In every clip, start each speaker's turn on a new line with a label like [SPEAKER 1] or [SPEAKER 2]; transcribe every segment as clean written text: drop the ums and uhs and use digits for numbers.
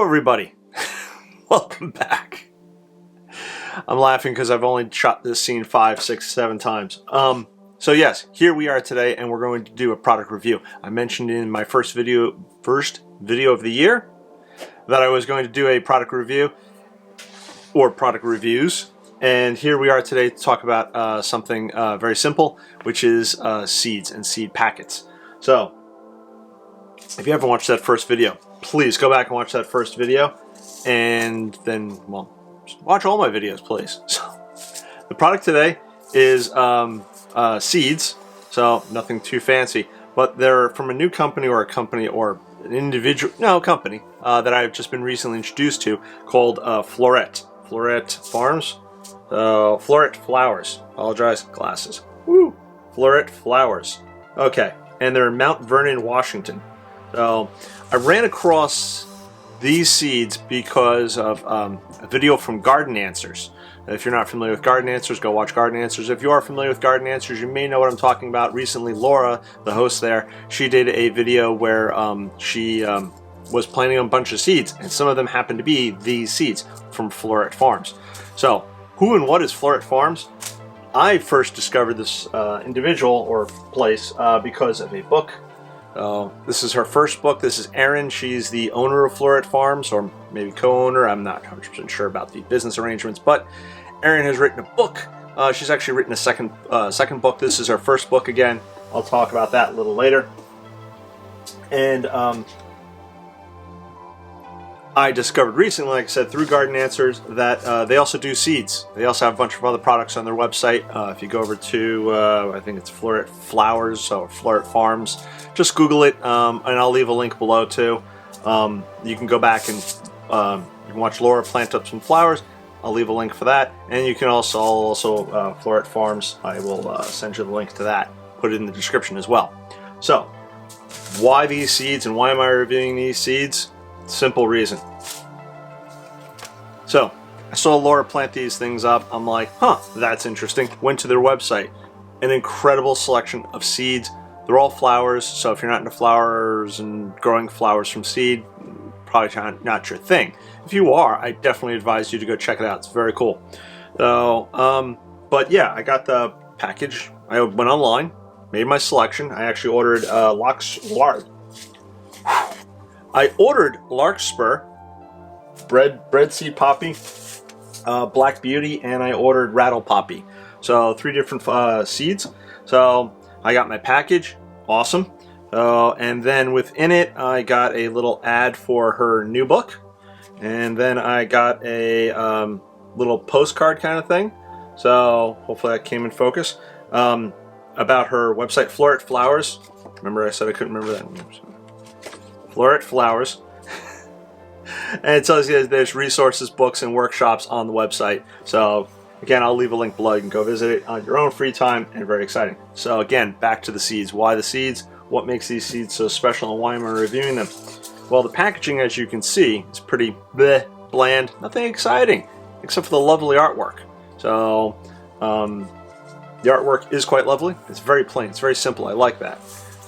[SPEAKER 1] everybody. Welcome back. I'm laughing because I've only shot this scene 5, 6, 7 times. So yes, here we are today, and we're going to do a product review. I mentioned in my first video of the year that I was going to do a product review or product reviews, and here we are today to talk about something very simple, which is seeds and seed packets. So if you haven't watched that first video, please go back and watch that first video, and then, well, watch all my videos, please. So the product today is seeds, so nothing too fancy, but they're from a new company or an individual, company that I've just been recently introduced to, called Floret Farms. Floret Flowers. Apologize, glasses. Woo! Floret Flowers. Okay, and they're in Mount Vernon, Washington. So I ran across these seeds because of a video from Garden Answers. If you're not familiar with Garden Answers, go watch Garden Answers. If you are familiar with Garden Answers, you may know what I'm talking about. Recently, Laura, the host there, she did a video where she was planting a bunch of seeds, and some of them happened to be these seeds from Floret Farms. So, who and what is Floret Farms? I first discovered this individual or place because of a book. This is her first book. This is Erin. She's the owner of Floret Farms, or maybe co-owner. I'm not 100% sure about the business arrangements, but Erin has written a book. She's actually written a second book. This is her first book again. I'll talk about that a little later. And I discovered recently, like I said, through Garden Answers, that they also do seeds. They also have a bunch of other products on their website. If you go over to, I think it's Floret Flowers or Floret Farms, just Google it, and I'll leave a link below too. You can go back and you can watch Laura plant up some flowers. I'll leave a link for that, and you can also Floret Farms. I will send you the link to that. Put it in the description as well. So, why these seeds and why am I reviewing these seeds? Simple reason. So, I saw Laura plant these things up. I'm like, that's interesting. Went to their website. An incredible selection of seeds. They're all flowers, so if you're not into flowers and growing flowers from seed, probably not your thing. If you are, I definitely advise you to go check it out. It's very cool. So, but yeah, I got the package. I went online, made my selection. I actually ordered I ordered Larkspur, bread seed poppy, Black Beauty, and I ordered Rattle Poppy. So 3 different seeds. So I got my package, awesome. And then within it, I got a little ad for her new book, and then I got a little postcard kind of thing. So hopefully that came in focus. About her website, Floret Flowers. Remember I said I couldn't remember that. Floret Flowers. And it tells you that there's resources, books, and workshops on the website. So again, I'll leave a link below. You can go visit it on your own free time, and very exciting. So again, back to the seeds. Why the seeds? What makes these seeds so special, and why am I reviewing them? Well, the packaging, as you can see, is pretty bland. Nothing exciting, except for the lovely artwork. So the artwork is quite lovely. It's very plain. It's very simple. I like that.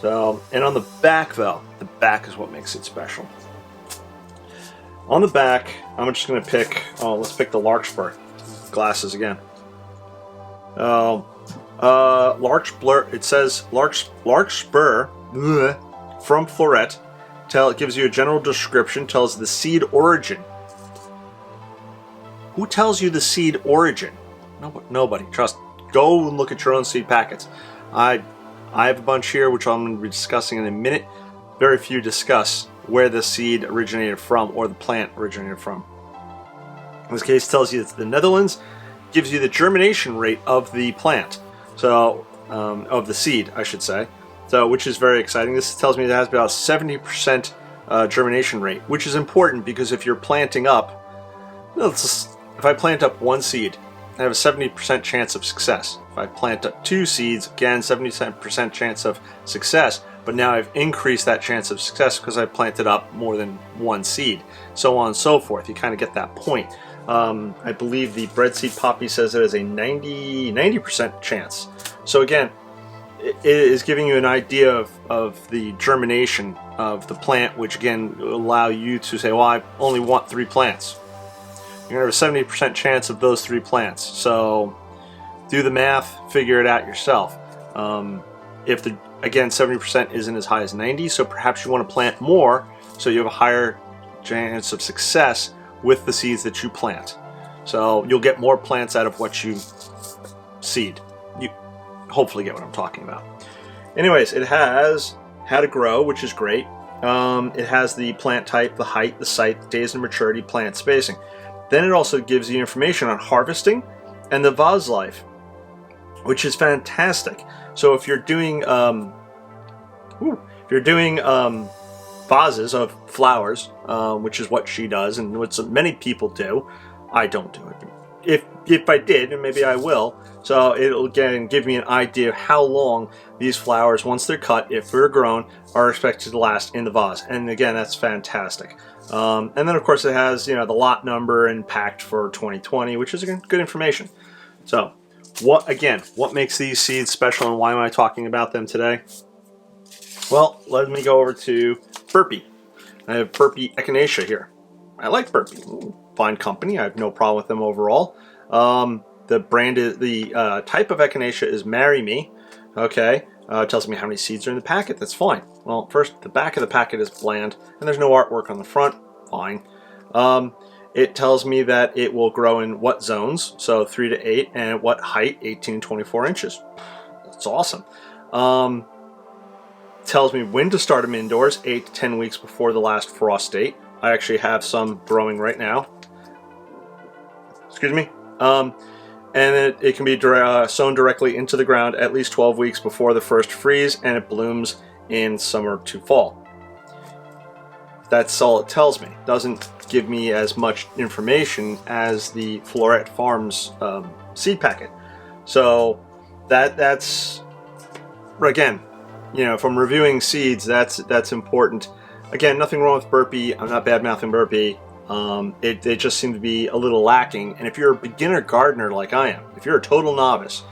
[SPEAKER 1] So, and on the back, though, the back is what makes it special. On the back, I'm just going to pick, let's pick the Larkspur glasses again. Larkspur, it says Larkspur from Floret. It gives you a general description, tells the seed origin. Who tells you the seed origin? Nobody. Trust. Go and look at your own seed packets. I have a bunch here, which I'm going to be discussing in a minute. Very few discuss where the seed originated from or the plant originated from. In this case, it tells you it's the Netherlands. Gives you the germination rate of the plant. So, of the seed, I should say. So, which is very exciting. This tells me it has about 70% germination rate, which is important because if you're planting up, if I plant up 1 seed, I have a 70% chance of success. If I plant up 2 seeds, again, 70% chance of success, but now I've increased that chance of success because I planted up more than 1 seed, so on and so forth. You kind of get that point. I believe the bread seed poppy says it has a 90% chance. So again, it is giving you an idea of the germination of the plant, which again will allow you to say, well, I only want 3 plants. You're going to have a 70% chance of those 3 plants. So do the math, figure it out yourself. If the, again, 70% isn't as high as 90, so perhaps you want to plant more so you have a higher chance of success with the seeds that you plant. So you'll get more plants out of what you seed. You hopefully get what I'm talking about. Anyways, it has how to grow, which is great. It has the plant type, the height, the site, the days of maturity, plant spacing. Then it also gives you information on harvesting and the vase life, which is fantastic. So if you're doing vases of flowers, which is what she does and what many people do, I don't do it. If I did, and maybe I will, so it'll again give me an idea of how long these flowers, once they're cut, if they're grown, are expected to last in the vase. And again, that's fantastic. And then of course it has, you know, the lot number and packed for 2020, which is again good information. So what makes these seeds special and why am I talking about them today? Well, let me go over to Burpee. I have Burpee Echinacea here. I like Burpee. Fine company. I have no problem with them overall. The brand is the type of Echinacea is Marry Me. Okay, it tells me how many seeds are in the packet. That's fine. Well, first, the back of the packet is bland, and there's no artwork on the front. Fine. It tells me that it will grow in what zones, so 3 to 8, and at what height, 18 to 24 inches. That's awesome. Tells me when to start them indoors, 8 to 10 weeks before the last frost date. I actually have some growing right now. Excuse me. And it can be sown directly into the ground at least 12 weeks before the first freeze, and it blooms in summer to fall. That's all it tells me. Doesn't give me as much information as the Floret Farms seed packet. So that's again, you know, from reviewing seeds, that's important. Again, nothing wrong with Burpee. I'm not bad-mouthing Burpee. They just seem to be a little lacking. And if you're a beginner gardener like I am, if you're a total novice,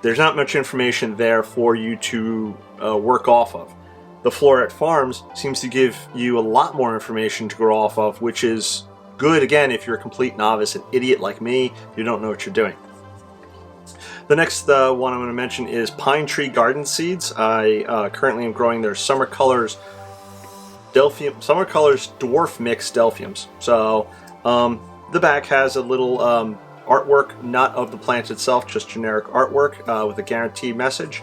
[SPEAKER 1] there's not much information there for you to work off of. The Floret Farms seems to give you a lot more information to grow off of, which is good, again, if you're a complete novice, an idiot like me, you don't know what you're doing. The next one I'm going to mention is Pine Tree Garden Seeds. I currently am growing their Summer Colors Dwarf Mix Delphiums. So the back has a little artwork, not of the plant itself, just generic artwork with a guaranteed message.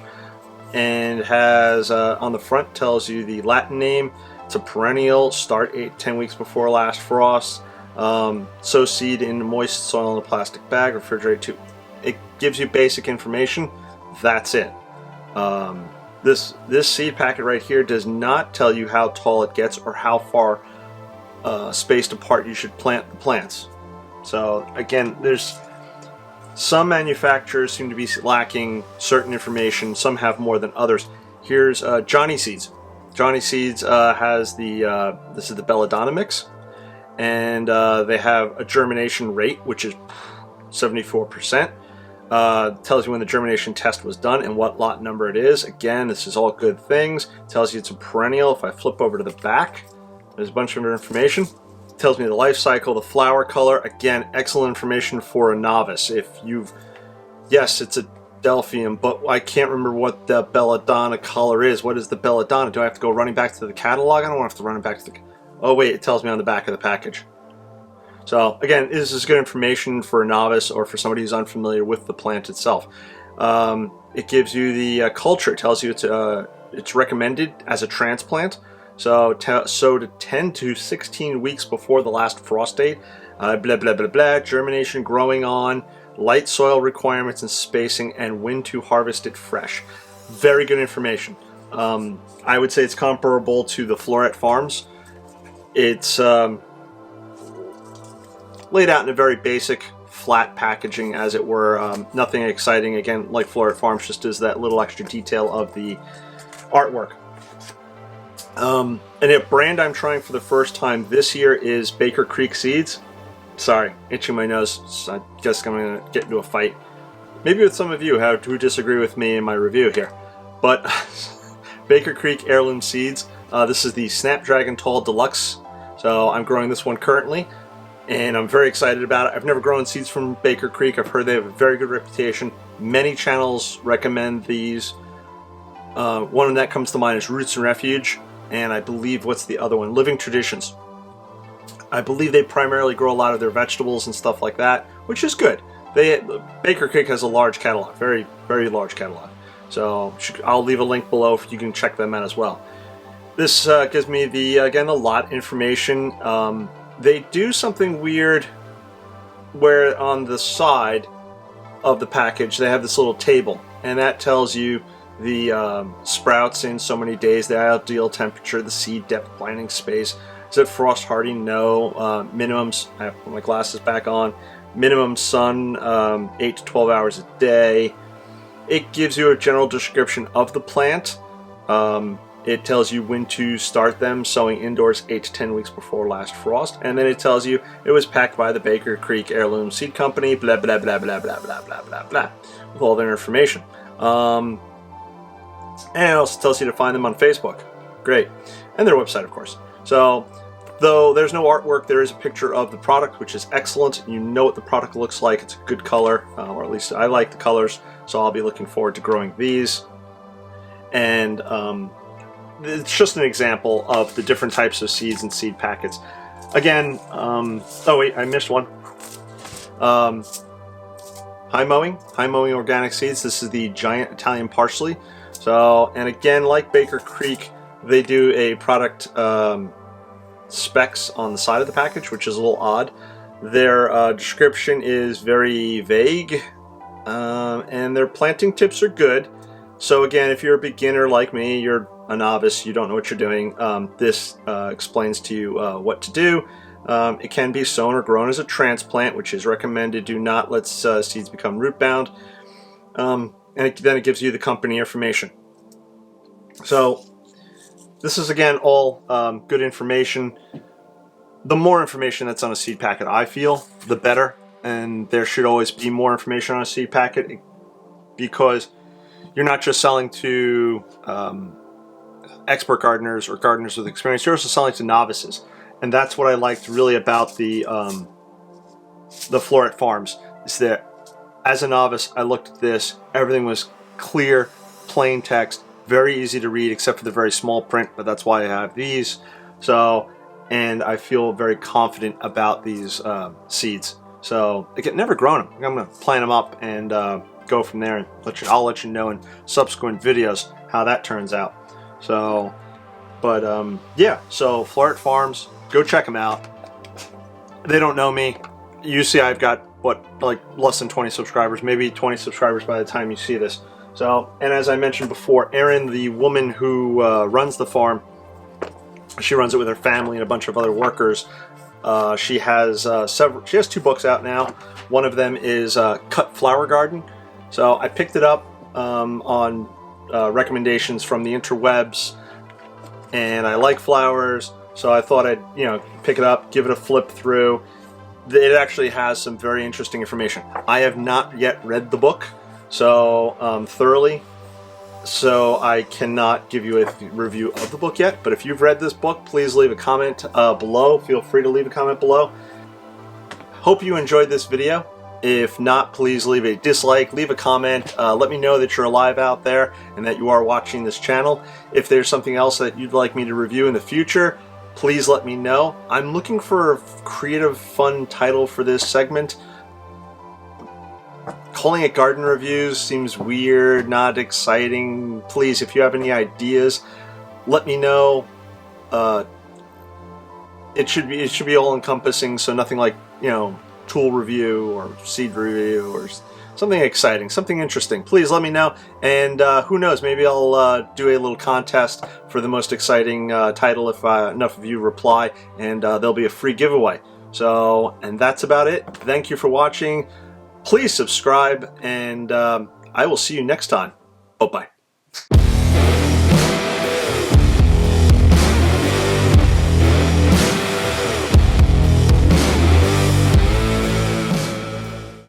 [SPEAKER 1] And has on the front tells you the Latin name. It's a perennial, start 8-10 weeks before last frost. Sow seed in moist soil in a plastic bag, refrigerate to. It gives you basic information. That's it. This seed packet right here does not tell you how tall it gets or how far spaced apart you should plant the plants. So again, there's some manufacturers seem to be lacking certain information. Some have more than others. Here's Johnny Seeds. Johnny Seeds has this is the Belladonna mix, and they have a germination rate which is 74%. Tells you when the germination test was done and what lot number it is. Again, this is all good things. Tells you it's a perennial. If I flip over to the back, there's a bunch of information. Tells me the life cycle, the flower color. Again, excellent information for a novice. Yes, it's a Delphium, but I can't remember what the Belladonna color is. What is the Belladonna? Do I have to go running back to the catalog? I don't want to have to run back to the... Oh wait, it tells me on the back of the package. So again, this is good information for a novice or for somebody who's unfamiliar with the plant itself. It gives you the culture. It tells you it's recommended as a transplant. So sow to 10 to 16 weeks before the last frost date. Blah, blah, blah, blah. Germination, growing on, light soil requirements and spacing, and when to harvest it fresh. Very good information. I would say it's comparable to the Floret Farms. It's laid out in a very basic, flat packaging, as it were. Nothing exciting. Again, like Floret Farms, just is that little extra detail of the artwork. And a brand I'm trying for the first time this year is Baker Creek Seeds. Sorry, itching my nose. So I guess I'm going to get into a fight. Maybe with some of you who disagree with me in my review here. But Baker Creek Heirloom Seeds. This is the Snapdragon Tall Deluxe. So I'm growing this one currently, and I'm very excited about it. I've never grown seeds from Baker Creek. I've heard they have a very good reputation. Many channels recommend these. One that comes to mind is Roots and Refuge, and I believe, what's the other one? Living Traditions. I believe they primarily grow a lot of their vegetables and stuff like that, which is good. Baker Creek has a large catalog, very, very large catalog. So I'll leave a link below if you can check them out as well. This gives me again, the lot information. They do something weird where on the side of the package they have this little table, and that tells you the sprouts in so many days, the ideal temperature, the seed depth, planting space. Is it frost hardy? No. Minimums, I have to put my glasses back on. Minimum sun, 8 to 12 hours a day. It gives you a general description of the plant. It tells you when to start them, sowing indoors 8 to 10 weeks before last frost. And then it tells you it was packed by the Baker Creek Heirloom Seed Company, blah, blah, blah, blah, blah, blah, blah, blah, blah, with all their information. And it also tells you to find them on Facebook. Great. And their website, of course. So, though there's no artwork, there is a picture of the product, which is excellent. You know what the product looks like. It's a good color, or at least I like the colors. So I'll be looking forward to growing these. And it's just an example of the different types of seeds and seed packets. Again, oh wait, I missed one. High Mowing Organic Seeds. This is the giant Italian parsley. So, and again, like Baker Creek, they do a product specs on the side of the package, which is a little odd. Their description is very vague, and their planting tips are good. So again, if you're a beginner like me, you're a novice, you don't know what you're doing, this explains to you what to do. It can be sown or grown as a transplant, which is recommended. Do not let seeds become root bound. And then it gives you the company information. So this is, again, all good information. The more information that's on a seed packet, I feel, the better. And there should always be more information on a seed packet, because you're not just selling to expert gardeners or gardeners with experience. You're also selling to novices. And that's what I liked really about the Floret Farms, is that as a novice, I looked at this, everything was clear, plain text, very easy to read except for the very small print, but that's why I have these. So, and I feel very confident about these seeds. So, again, never grown them. I'm going to plant them up and go from there, and I'll let you know in subsequent videos how that turns out. So, but yeah, so Floret Farms, go check them out. They don't know me. You see I've got, what, like less than 20 subscribers, maybe 20 subscribers by the time you see this. So, and as I mentioned before, Erin, the woman who runs the farm, she runs it with her family and a bunch of other workers. She has she has 2 books out now. One of them is Cut Flower Garden. So I picked it up on recommendations from the interwebs, and I like flowers, so I thought I'd, pick it up, give it a flip through. It actually has some very interesting information. I have not yet read the book thoroughly, so I cannot give you a review of the book yet. But if you've read this book, please leave a comment below. Feel free to leave a comment below. Hope you enjoyed this video. If not, please leave a dislike, leave a comment, let me know that you're alive out there and that you are watching this channel. If there's something else that you'd like me to review in the future, please let me know. I'm looking for a creative, fun title for this segment. Calling it garden reviews seems weird, not exciting. Please, if you have any ideas, let me know. It should be all encompassing, so nothing like, tool review or seed review or something exciting, something interesting. Please let me know, and who knows, maybe I'll do a little contest for the most exciting title if enough of you reply, and there'll be a free giveaway. So, and that's about it. Thank you for watching. Please subscribe, and I will see you next time. Bye-bye.